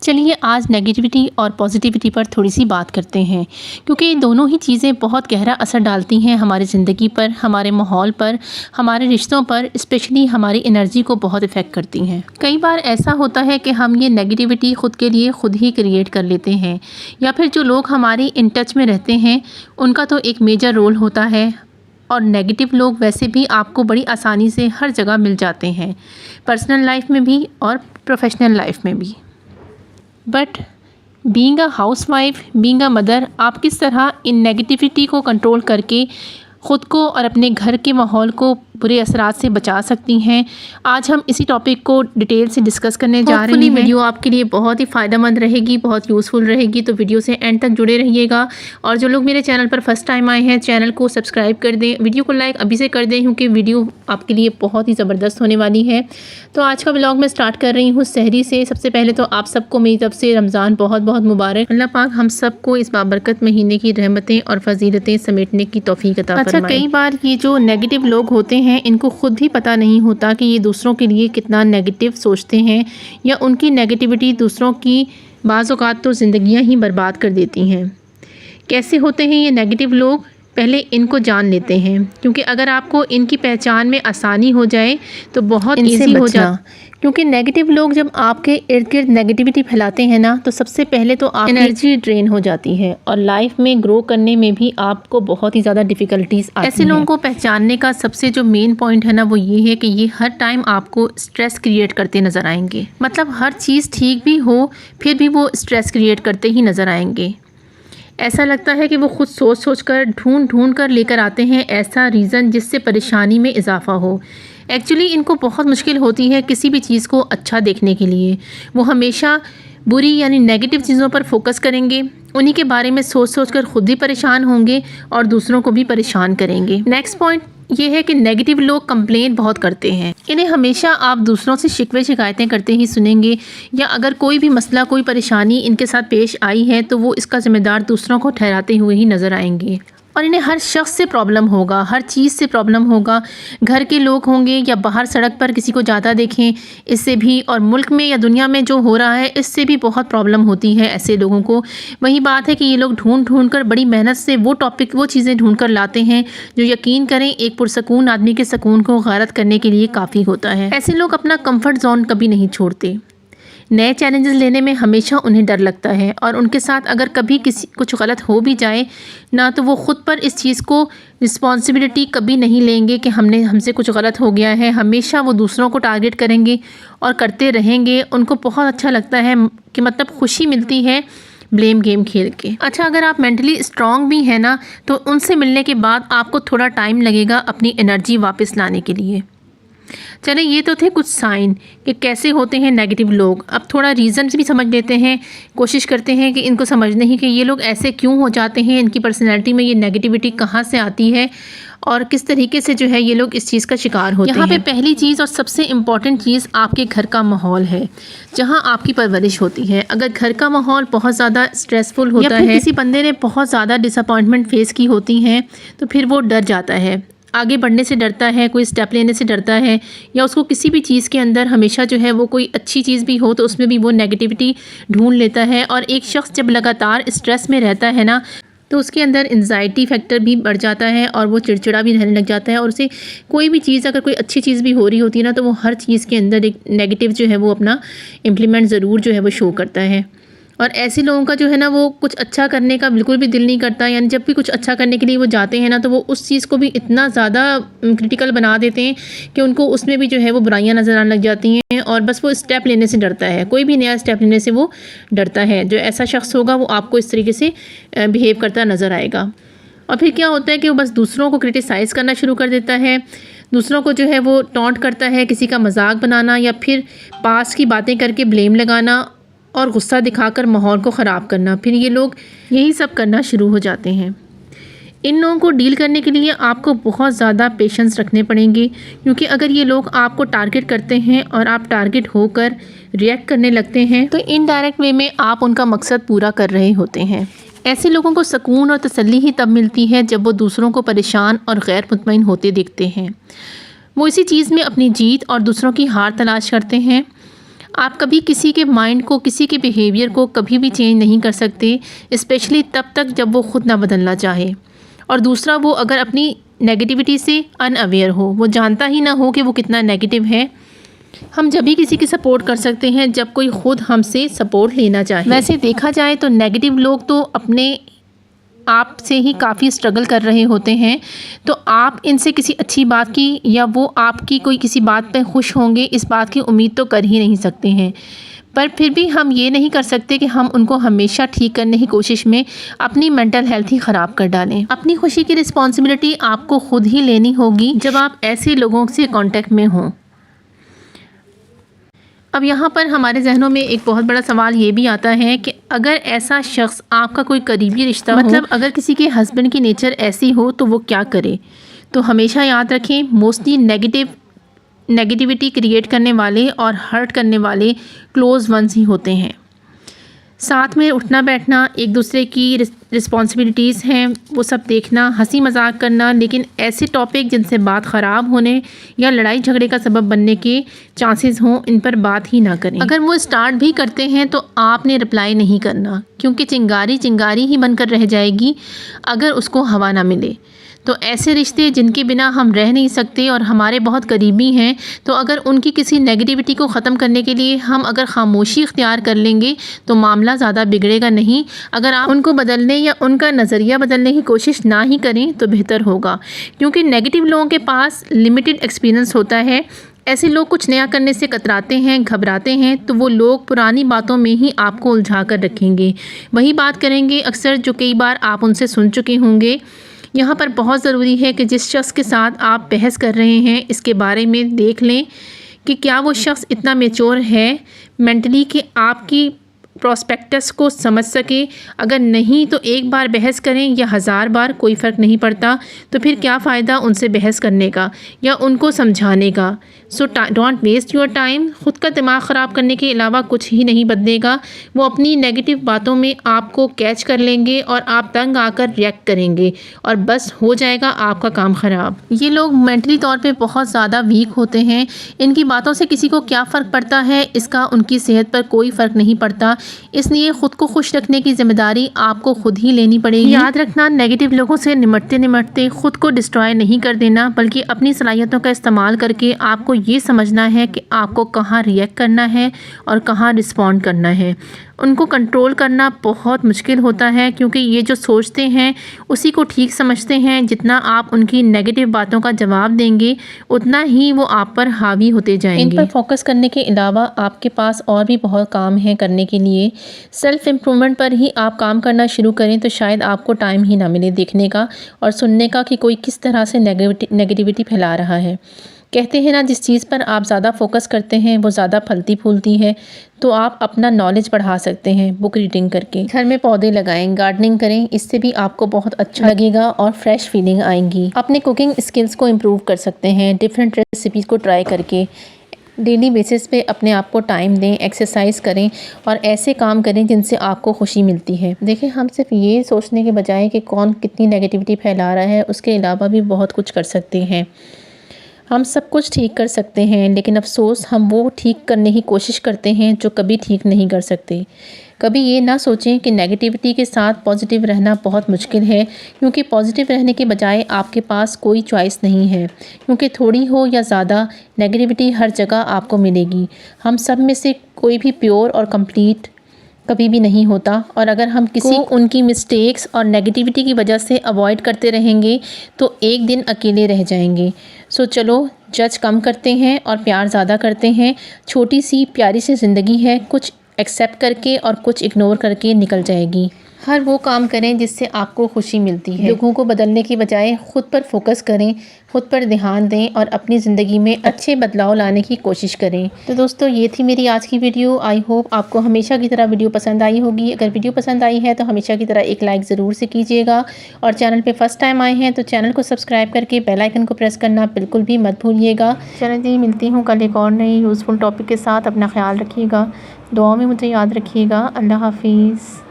चलिए आज नेगेटिविटी और पॉजिटिविटी पर थोड़ी सी बात करते हैं, क्योंकि ये दोनों ही चीज़ें बहुत गहरा असर डालती हैं हमारी ज़िंदगी पर, हमारे माहौल पर, हमारे रिश्तों पर, स्पेशली हमारी एनर्जी को बहुत इफ़ेक्ट करती हैं। कई बार ऐसा होता है कि हम ये नेगेटिविटी ख़ुद के लिए ख़ुद ही क्रिएट कर लेते हैं, या फिर जो लोग हमारी इन टच में रहते हैं उनका तो एक मेजर रोल होता है। और नेगेटिव लोग वैसे भी आपको बड़ी आसानी से हर जगह मिल जाते हैं, पर्सनल लाइफ में भी और प्रोफेशनल लाइफ में भी। But being a housewife, being a mother, आप किस तरह इन नेगेटिविटी को कंट्रोल करके ख़ुद को और अपने घर के माहौल को बुरे असरात से बचा सकती हैं, आज हम इसी टॉपिक को डिटेल से डिस्कस करने जा रहे हैं। वीडियो आपके लिए बहुत ही फ़ायदेमंद रहेगी, बहुत यूज़फुल रहेगी, तो वीडियो से एंड तक जुड़े रहिएगा। और जो लोग मेरे चैनल पर फर्स्ट टाइम आए हैं, चैनल को सब्सक्राइब कर दें, वीडियो को लाइक अभी से कर दें, क्योंकि वीडियो आपके लिए बहुत ही ज़बरदस्त होने वाली है। तो आज का व्लॉग मैं स्टार्ट कर रही हूँ सहरी से। सबसे पहले तो आप सबको मेरी तरफ से रमज़ान बहुत बहुत मुबारक। अल्लाह पाक हम सबको इस बाबरकत महीने की रहमतें और फजीलतें समेटने की तौफीक अता फरमाए। अच्छा, कई बार ये जो नेगेटिव लोग होते हैं इनको खुद भी पता नहीं होता कि ये दूसरों के लिए कितना नेगेटिव सोचते हैं, या उनकी नेगेटिविटी दूसरों की बाज़ औक़ात तो ज़िंदगियां ही बर्बाद कर देती हैं। कैसे होते हैं ये नेगेटिव लोग, पहले इनको जान लेते हैं, क्योंकि अगर आपको इनकी पहचान में आसानी हो जाए तो बहुत ईजी हो जाए। क्योंकि नेगेटिव लोग जब आपके इर्द गिर्द नेगेटिविटी फैलाते हैं ना, तो सबसे पहले तो आपकी एनर्जी ड्रेन हो जाती है और लाइफ में ग्रो करने में भी आपको बहुत ही ज़्यादा डिफ़िकल्टीज आती हैं। ऐसे लोगों को पहचानने का सबसे जो मेन पॉइंट है ना, वो ये है कि ये हर टाइम आपको स्ट्रेस क्रिएट करते नज़र आएंगे। मतलब हर चीज़ ठीक भी हो फिर भी वो स्ट्रेस क्रिएट करते ही नज़र आएंगे। ऐसा लगता है कि वो खुद सोच कर ढूंढ कर लेकर आते हैं ऐसा रीज़न जिससे परेशानी में इजाफ़ा हो। एक्चुअली इनको बहुत मुश्किल होती है किसी भी चीज़ को अच्छा देखने के लिए। वो हमेशा बुरी यानी नेगेटिव चीज़ों पर फोकस करेंगे, उन्हीं के बारे में सोच कर खुद भी परेशान होंगे और दूसरों को भी परेशान करेंगे। नेक्स्ट पॉइंट ये है कि नेगेटिव लोग कंप्लेन बहुत करते हैं। इन्हें हमेशा आप दूसरों से शिकवे शिकायतें करते ही सुनेंगे, या अगर कोई भी मसला, कोई परेशानी इनके साथ पेश आई है तो वो इसका ज़िम्मेदार दूसरों को ठहराते हुए ही नज़र आएंगे। और इन्हें हर शख्स से प्रॉब्लम होगा, हर चीज़ से प्रॉब्लम होगा। घर के लोग होंगे या बाहर सड़क पर किसी को ज़्यादा देखें, इससे भी, और मुल्क में या दुनिया में जो हो रहा है इससे भी बहुत प्रॉब्लम होती है ऐसे लोगों को। वही बात है कि ये लोग ढूंढ कर बड़ी मेहनत से वो टॉपिक, वो चीज़ें ढूंढ कर लाते हैं जो यकीन करें एक पुरसकून आदमी के सुकून को गारत करने के लिए काफ़ी होता है। ऐसे लोग अपना कम्फर्ट जोन कभी नहीं छोड़ते। नए चैलेंजेस लेने में हमेशा उन्हें डर लगता है, और उनके साथ अगर कभी कुछ गलत हो भी जाए ना, तो वो ख़ुद पर इस चीज़ को रिस्पॉन्सिबिलिटी कभी नहीं लेंगे कि हमसे कुछ गलत हो गया है। हमेशा वो दूसरों को टारगेट करेंगे और करते रहेंगे। उनको बहुत अच्छा लगता है कि मतलब खुशी मिलती है ब्लेम गेम खेल के। अच्छा, अगर आप मेंटली स्ट्रॉन्ग भी हैं ना, तो उनसे मिलने के बाद आपको थोड़ा टाइम लगेगा अपनी एनर्जी वापस लाने के लिए। चलें, ये तो थे कुछ साइन कि कैसे होते हैं नेगेटिव लोग। अब थोड़ा रीज़न भी समझ लेते हैं, कोशिश करते हैं कि इनको समझने ही कि ये लोग ऐसे क्यों हो जाते हैं, इनकी पर्सनैलिटी में ये नेगेटिविटी कहाँ से आती है और किस तरीके से जो है ये लोग इस चीज़ का शिकार होते हैं। यहाँ पे पहली चीज़ और सबसे इम्पॉर्टेंट चीज़ आपके घर का माहौल है, जहाँ आपकी परवरिश होती है। अगर घर का माहौल बहुत ज़्यादा स्ट्रेसफुल होता है, किसी बंदे ने बहुत ज़्यादा डिसअपॉइंटमेंट फेस की होती हैं, तो फिर वो डर जाता है, आगे बढ़ने से डरता है, कोई स्टेप लेने से डरता है, या उसको किसी भी चीज़ के अंदर हमेशा जो है वो कोई अच्छी चीज़ भी हो तो उसमें भी वो नेगेटिविटी ढूंढ लेता है। और एक शख्स जब लगातार स्ट्रेस में रहता है ना, तो उसके अंदर एंजाइटी फैक्टर भी बढ़ जाता है और वो चिड़चिड़ा भी रहने लग जाता है। और उसे कोई भी चीज़, अगर कोई अच्छी चीज़ भी हो रही होती है ना, तो वो हर चीज़ के अंदर एक नेगेटिव जो है वो अपना इम्प्लीमेंट ज़रूर जो है वो शो करता है। और ऐसे लोगों का जो है ना, वो कुछ अच्छा करने का बिल्कुल भी दिल नहीं करता। यानी जब भी कुछ अच्छा करने के लिए वो जाते हैं ना, तो वो उस चीज़ को भी इतना ज़्यादा क्रिटिकल बना देते हैं कि उनको उसमें भी जो है वो बुराइयां नज़र आने लग जाती हैं, और बस वो स्टेप लेने से डरता है। कोई भी नया स्टेप लेने से वो डरता है। जो ऐसा शख्स होगा वो आपको इस तरीके से बिहेव करता नज़र आएगा। और फिर क्या होता है कि वो बस दूसरों को क्रिटिसाइज़ करना शुरू कर देता है, दूसरों को जो है वो टॉन्ट करता है, किसी का मजाक बनाना या फिर पास की बातें करके ब्लेम लगाना और गुस्सा दिखाकर माहौल को ख़राब करना। फिर ये लोग यही सब करना शुरू हो जाते हैं। इन लोगों को डील करने के लिए आपको बहुत ज़्यादा पेशेंस रखने पड़ेंगे, क्योंकि अगर ये लोग आपको टारगेट करते हैं और आप टारगेट होकर रिएक्ट करने लगते हैं, तो इनडायरेक्ट वे में आप उनका मकसद पूरा कर रहे होते हैं। ऐसे लोगों को सुकून और तसल्ली ही तब मिलती है जब वो दूसरों को परेशान और गैर मुतमईन होते देखते हैं। वो इसी चीज़ में अपनी जीत और दूसरों की हार तलाश करते हैं। आप कभी किसी के माइंड को, किसी के बिहेवियर को कभी भी चेंज नहीं कर सकते, स्पेशली तब तक जब वो खुद ना बदलना चाहे। और दूसरा, वो अगर अपनी नेगेटिविटी से अनअवेयर हो, वो जानता ही ना हो कि वो कितना नेगेटिव है। हम जब भी किसी की सपोर्ट कर सकते हैं जब कोई खुद हमसे सपोर्ट लेना चाहे। वैसे देखा जाए तो नेगेटिव लोग तो अपने आप से ही काफ़ी स्ट्रगल कर रहे होते हैं, तो आप इनसे किसी अच्छी बात की या वो आपकी कोई किसी बात पे खुश होंगे, इस बात की उम्मीद तो कर ही नहीं सकते हैं। पर फिर भी हम ये नहीं कर सकते कि हम उनको हमेशा ठीक करने की कोशिश में अपनी मेंटल हेल्थ ही ख़राब कर डालें। अपनी खुशी की रिस्पॉन्सिबिलिटी आपको खुद ही लेनी होगी जब आप ऐसे लोगों से कांटेक्ट में हों। अब यहाँ पर हमारे जहनों में एक बहुत बड़ा सवाल ये भी आता है कि अगर ऐसा शख्स आपका कोई करीबी रिश्ता मतलब अगर किसी के हस्बैंड की नेचर ऐसी हो तो वो क्या करे। तो हमेशा याद रखें, मोस्टली नेगेटिविटी क्रिएट करने वाले और हर्ट करने वाले क्लोज़ वंस ही होते हैं। साथ में उठना बैठना, एक दूसरे की रिस्पॉन्सिबिलिटीज़ हैं वो सब देखना, हंसी मजाक करना, लेकिन ऐसे टॉपिक जिनसे बात ख़राब होने या लड़ाई झगड़े का सबब बनने के चांसेस हों, इन पर बात ही ना करें। अगर वो स्टार्ट भी करते हैं तो आपने रिप्लाई नहीं करना, क्योंकि चिंगारी चिंगारी ही बनकर रह जाएगी अगर उसको हवा ना मिले। तो ऐसे रिश्ते जिनके बिना हम रह नहीं सकते और हमारे बहुत करीबी हैं, तो अगर उनकी किसी नेगेटिविटी को ख़त्म करने के लिए हम अगर खामोशी इख्तियार कर लेंगे तो मामला ज़्यादा बिगड़ेगा नहीं। अगर आप उनको बदलने या उनका नज़रिया बदलने की कोशिश ना ही करें तो बेहतर होगा, क्योंकि नेगेटिव लोगों के पास लिमिटेड एक्सपीरियंस होता है। ऐसे लोग कुछ नया करने से कतराते हैं, घबराते हैं, तो वो लोग पुरानी बातों में ही आपको उलझा कर रखेंगे, वही बात करेंगे अक्सर जो कई बार आप उनसे सुन चुके होंगे। यहाँ पर बहुत ज़रूरी है कि जिस शख्स के साथ आप बहस कर रहे हैं इसके बारे में देख लें कि क्या वो शख्स इतना मैच्योर है मेंटली कि आपकी प्रोस्पेक्टस को समझ सके। अगर नहीं तो एक बार बहस करें या 1000 बार, कोई फ़र्क नहीं पड़ता। तो फिर क्या फ़ायदा उनसे बहस करने का या उनको समझाने का। So don't waste your time. ख़ुद का दिमाग ख़राब करने के अलावा कुछ ही नहीं बदलेगा। वो अपनी नेगेटिव बातों में आपको कैच कर लेंगे और आप तंग आकर रिएक्ट करेंगे और बस हो जाएगा आपका काम ख़राब। ये लोग मेंटली तौर पे बहुत ज़्यादा वीक होते हैं। इनकी बातों से किसी को क्या फ़र्क पड़ता है, इसका उनकी सेहत पर कोई फ़र्क नहीं पड़ता। इसलिए ख़ुद को खुश रखने की ज़िम्मेदारी आपको खुद ही लेनी पड़ेगी। याद रखना, नेगेटिव लोगों से निमटते निमटते ख़ुद को डिस्ट्रॉय नहीं कर देना, बल्कि अपनी सलाहियतों का इस्तेमाल करके आपको ये समझना है कि आपको कहाँ रिएक्ट करना है और कहाँ रिस्पॉन्ड करना है। उनको कंट्रोल करना बहुत मुश्किल होता है, क्योंकि ये जो सोचते हैं उसी को ठीक समझते हैं। जितना आप उनकी नेगेटिव बातों का जवाब देंगे उतना ही वो आप पर हावी होते जाएंगे। इन पर फोकस करने के अलावा आपके पास और भी बहुत काम है करने के लिए। सेल्फ़ इम्प्रूवमेंट पर ही आप काम करना शुरू करें तो शायद आपको टाइम ही ना मिले देखने का और सुनने का कि कोई किस तरह से नेगेटिविटी फैला रहा है। कहते हैं ना, जिस चीज़ पर आप ज़्यादा फोकस करते हैं वो ज़्यादा फलती फूलती है। तो आप अपना नॉलेज बढ़ा सकते हैं बुक रीडिंग करके। घर में पौधे लगाएं, गार्डनिंग करें, इससे भी आपको बहुत अच्छा लगेगा और फ्रेश फीलिंग आएंगी। अपने कुकिंग स्किल्स को इम्प्रूव कर सकते हैं डिफरेंट रेसिपीज़ को ट्राई करके। डेली बेसिस पे अपने आप को टाइम दें, एक्सरसाइज करें और ऐसे काम करें जिनसे आपको खुशी मिलती है। देखिए, हम सिर्फ ये सोचने के बजाय कि कौन कितनी नेगेटिविटी फैला रहा है, उसके अलावा भी बहुत कुछ कर सकते हैं। हम सब कुछ ठीक कर सकते हैं, लेकिन अफसोस हम वो ठीक करने की कोशिश करते हैं जो कभी ठीक नहीं कर सकते। कभी ये ना सोचें कि नेगेटिविटी के साथ पॉजिटिव रहना बहुत मुश्किल है, क्योंकि पॉजिटिव रहने के बजाय आपके पास कोई चॉइस नहीं है, क्योंकि थोड़ी हो या ज़्यादा नेगेटिविटी हर जगह आपको मिलेगी। हम सब में से कोई भी प्योर और कंप्लीट कभी भी नहीं होता, और अगर हम किसी उनकी मिस्टेक्स और नेगेटिविटी की वजह से अवॉइड करते रहेंगे तो एक दिन अकेले रह जाएंगे। सो चलो, जज कम करते हैं और प्यार ज़्यादा करते हैं। छोटी सी प्यारी सी ज़िंदगी है, कुछ एक्सेप्ट करके और कुछ इग्नोर करके निकल जाएगी। हर वो काम करें जिससे आपको खुशी मिलती है। लोगों को बदलने की बजाय खुद पर फोकस करें, खुद पर ध्यान दें और अपनी ज़िंदगी में अच्छे बदलाव लाने की कोशिश करें। तो दोस्तों, ये थी मेरी आज की वीडियो। आई होप आपको हमेशा की तरह वीडियो पसंद आई होगी। अगर वीडियो पसंद आई है तो हमेशा की तरह एक लाइक ज़रूर से कीजिएगा, और चैनल पर फर्स्ट टाइम आए हैं तो चैनल को सब्सक्राइब करके बेल आइकन को प्रेस करना बिल्कुल भी मत भूलिएगा। चलो जी, मिलती हूँ कल एक और नई यूज़फुल टॉपिक के साथ। अपना ख्याल रखिएगा, दुआ में मुझे याद रखिएगा। अल्लाह हाफिज़।